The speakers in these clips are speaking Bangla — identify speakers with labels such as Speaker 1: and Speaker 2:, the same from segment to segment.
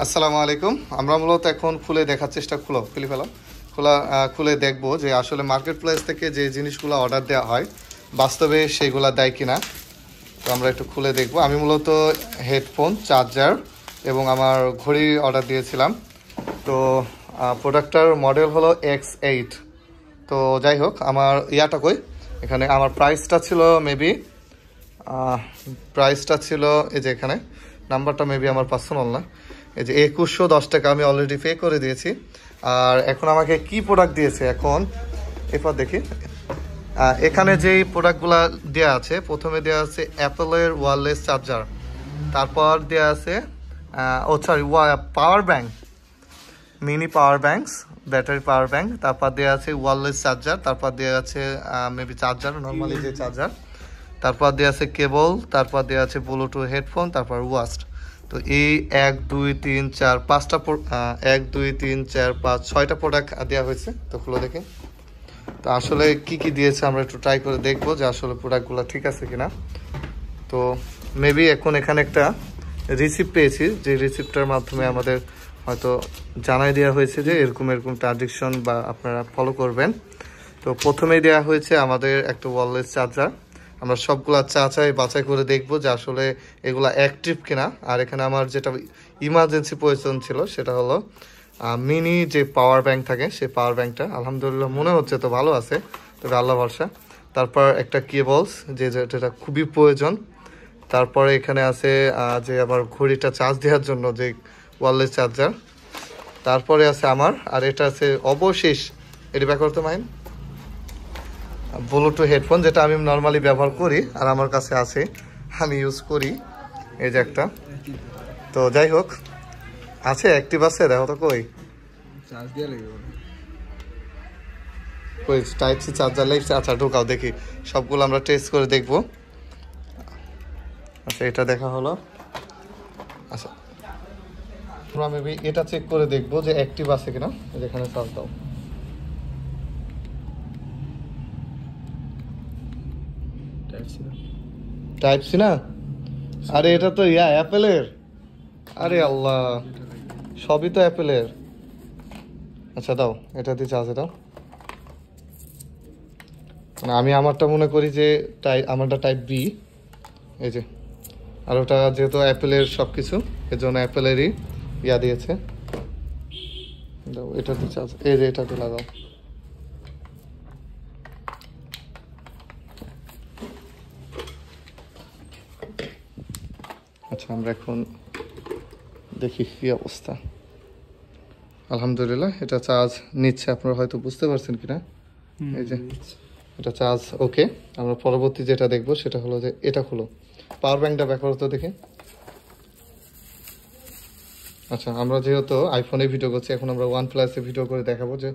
Speaker 1: আসসালামু আলাইকুম। আমরা মূলত এখন খুলে দেখার চেষ্টা খুলে ফেলাম খুলে দেখবো যে আসলে মার্কেট প্লেস থেকে যে জিনিসগুলো অর্ডার দেওয়া হয় বাস্তবে সেগুলো দেয় কিনা। তো আমরা একটু খুলে দেখবো। আমি মূলত হেডফোন, চার্জার এবং আমার ঘড়ি অর্ডার দিয়েছিলাম। তো প্রোডাক্টটার মডেল হলো X8। তো যাই হোক, আমার কই এখানে আমার প্রাইসটা ছিল এই যে এখানে নাম্বারটা আমার পার্সোনাল না, এই যে 2110 টাকা আমি অলরেডি পে করে দিয়েছি। আর এখন আমাকে কি প্রোডাক্ট দিয়েছে এখন এরপর দেখি। এখানে যেই প্রোডাক্টগুলো দেওয়া আছে, প্রথমে দেওয়া আছে অ্যাপেলের ওয়্যারলেস চার্জার, তারপর দেওয়া আছে power bank, mini power banks, battery power bank, তারপর দেওয়া আছে ওয়্যারলেস চার্জার, তারপর দেওয়া আছে চার্জার নর্মালি যে চার্জার, তারপর দেওয়া আছে কেবল, তারপর দেওয়া আছে ব্লুটুথ হেডফোন, তারপর ওয়াস্ট। তো এই 1 2 3 4 5টা 1 2 3 4 5 6টা প্রোডাক্ট দেওয়া হয়েছে। তো খুলে দেখি তো আসলে কি কি দিয়েছে, আমরা একটু ট্রাই করে দেখবো যে আসলে প্রোডাক্টগুলো ঠিক আছে কিনা। তো এখন এখানে একটা রিসিপ্ট পেয়েছি, যে রিসিপ্টটার মাধ্যমে আমাদের হয়তো জানাই দেওয়া হয়েছে যে এরকম ট্রানজেকশন বা আপনারা ফলো করবেন। তো প্রথমেই দেওয়া হয়েছে আমাদের একটা ওয়্যারলেস চার্জার। আমরা সবগুলা বাছাই করে দেখব যে আসলে এগুলা অ্যাক্টিভ কিনা। আর এখানে আমার যেটা ইমার্জেন্সি প্রয়োজন ছিল সেটা হলো মিনি যে পাওয়ার ব্যাংক থাকে, সেই পাওয়ার ব্যাংকটা আলহামদুলিল্লাহ মনে হচ্ছে তো ভালো আছে, তবে আল্লাহ ভরসা। তারপর একটা কেবলস যেটা খুবই প্রয়োজন। তারপরে এখানে আছে যে আমার ঘড়িটা চার্জ দেওয়ার জন্য যে ওয়্যারলেস চার্জার। তারপরে আছে আমার, আর এটা আছে অবশেষ, এটি ব্যাক করতে মাইন, ব্লুটুথ হেডফোন, যেটা আমি নর্মালি ব্যবহার করি আর আমার কাছে আছে, আমি ইউজ করি, এই যে একটা। তো যাই হোক, আছে অ্যাক্টিভ আছে, দেখো তো কই টাইপ সি চার্জার লাগছে। আচ্ছা ঢোকাও দেখি, সবগুলো আমরা টেস্ট করে দেখব। আচ্ছা এটা দেখা হলো। আচ্ছা আমরা এটা চেক করে দেখবো যে অ্যাক্টিভ আছে কিনা। যেখানে চার্জ দাও, টাইপ সি না, আরে এটা তো অ্যাপেলের, আরে আল্লাহ, সবই তো অ্যাপেলের। আচ্ছা দাও, এটা দিয়ে চার্জে দাও। মানে আমি আমারটা মনে করি যে আমারটা টাইপ বি, এই যে। আর ওটা যেহেতু অ্যাপেলের সব কিছু, এর জন্য অ্যাপেলেরই দিয়েছে। দাও এটা দিয়ে চার্জ, এই যে এটাতে লাগাও। আচ্ছা আমরা এখন দেখি কি অবস্থা। আলহামদুলিল্লাহ এটা চার্জ নিচ্ছে, আপনারা হয়তো বুঝতে পারছেন কিনা। এই যে এটা চার্জ ওকে। আমরা পরবর্তী যেটা দেখবো সেটা হলো যে এটা হলো পাওয়ার ব্যাংকটা ব্যাক করতে দেখি। আচ্ছা আমরা যেহেতু আইফোনে ভিডিও করছি, এখন আমরা OnePlus-এ ভিডিও করে দেখাবো যে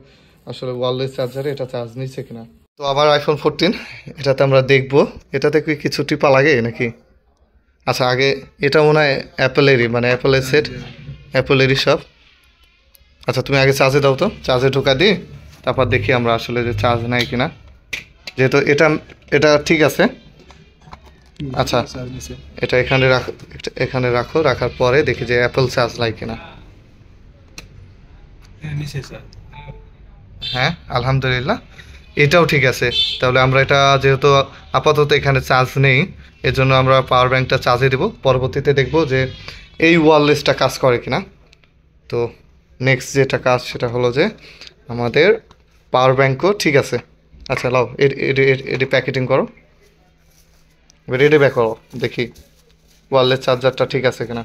Speaker 1: আসলে ওয়্যারলেস চার্জারে এটা চার্জ নিচ্ছে কিনা। তো আবার iPhone 14 এটাতে আমরা দেখবো, এটাতে কি কিছু টিপা লাগে নাকি। আচ্ছা আগে এটা মনে হয় অ্যাপেলেরই, মানে অ্যাপেলের সেট, অ্যাপেলেরই সব। আচ্ছা তুমি আগে চার্জে দাও, তো চার্জে ঢোকা দিই, তারপর দেখি আমরা আসলে যে চার্জ নেয় কিনা। যেহেতু এটা ঠিক আছে। আচ্ছা এটা এখানে রাখো, রাখার পরে দেখি যে অ্যাপেল চার্জ নেয় কিনা। হ্যাঁ আলহামদুলিল্লাহ এটাও ঠিক আছে। তাহলে আমরা এটা যেহেতু আপাতত এখানে চার্জ নেই, এর জন্য আমরা পাওয়ার ব্যাংকটা চার্জে দেবো। পরবর্তীতে দেখব যে এই ওয়্যারলেসটা কাজ করে কিনা। তো নেক্সট যেটা কাজ সেটা হলো যে আমাদের পাওয়ার ব্যাংকও ঠিক আছে। আচ্ছা লাও এটি প্যাকেটিং করো, রেডি ব্যাক করো, দেখি ওয়্যারলেস চার্জারটা ঠিক আছে কিনা।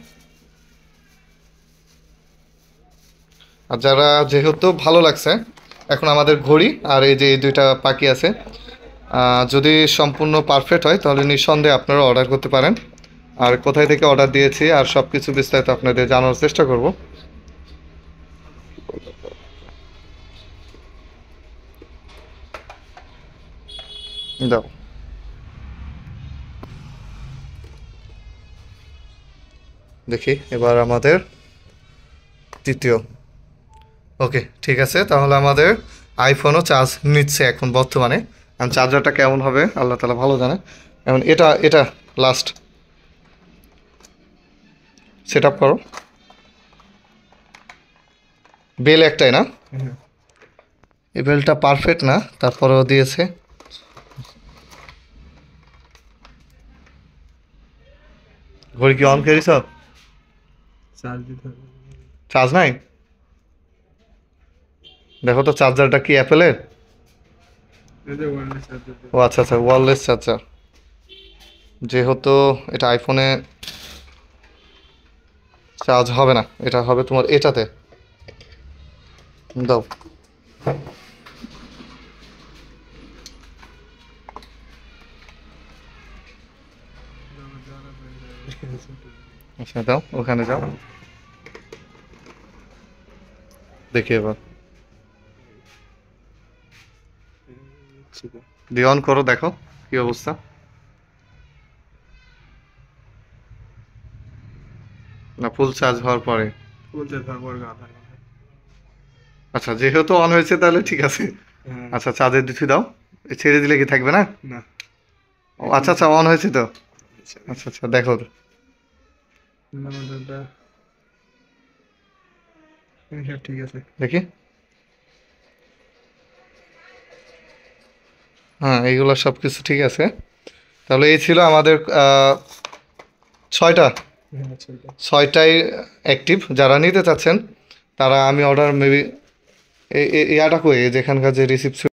Speaker 1: আর যারা যেহেতু ভালো লাগছে, এখন আমাদের ঘড়ি আর এই যে এই দুইটা বাকি আছে, যদি সম্পূর্ণ পারফেক্ট হয় তাহলে নিঃসন্দেহে আপনারা অর্ডার করতে পারেন। আর কোথায় থেকে অর্ডার দিয়েছি আর সব কিছু বিস্তারিত আপনাদের জানানোর চেষ্টা করব। দাও দেখি এবার আমাদের তৃতীয়। ওকে ঠিক আছে, তাহলে আমাদের আইফোনও চার্জ নিচ্ছে এখন বর্তমানে। এখন চার্জারটা কেমন হবে আল্লাহ তাআলা ভালো জানে। এখন এটা লাস্ট সেট আপ করো। বেল একটাই না?
Speaker 2: হ্যাঁ।
Speaker 1: এই বেলটা পারফেক্ট না, তারপরেও দিয়েছে। ঘড়ি কি অন করিস?
Speaker 2: চার্জ দিতে হবে।
Speaker 1: চার্জ নাই? দেখো তো চার্জারটা কি অ্যাপেলের?
Speaker 2: এই যে ওয়্যারলেস চার্জার।
Speaker 1: ও আচ্ছা আচ্ছা, ওয়্যারলেস চার্জার। যেহেতু এটা আইফোনে চার্জ হবে না, এটা হবে তোমার এটাতে। দাও। আচ্ছা দাও, ওখানে যাও, দেখি এবার দিয়ে অন করো, দেখো কি অবস্থা। না ফুল চার্জ হওয়ার পরে?
Speaker 2: বলতে তারপর গান হয়।
Speaker 1: আচ্ছা যেহেতু অন হয়েছে তাহলে ঠিক আছে।
Speaker 2: হ্যাঁ।
Speaker 1: আচ্ছা চার্জের দিতে দাও, ছেড়ে দিলে কি থাকবে না?
Speaker 2: না।
Speaker 1: ও আচ্ছা আচ্ছা, অন হয়েছে তো। আচ্ছা আচ্ছা দেখো,
Speaker 2: নাম্বারটা হ্যাঁ ঠিক আছে।
Speaker 1: দেখি। হ্যাঁ এইগুলো সব কিছু ঠিক আছে। তাহলে এই ছিল আমাদের 6টা।
Speaker 2: হ্যাঁ আচ্ছা এটা।
Speaker 1: 6টাই অ্যাক্টিভ। যারা নিতে চাচ্ছেন তারা, আমি অর্ডার মেবি ইয়াটা কই, যেখানকার যে রিসিপ্ট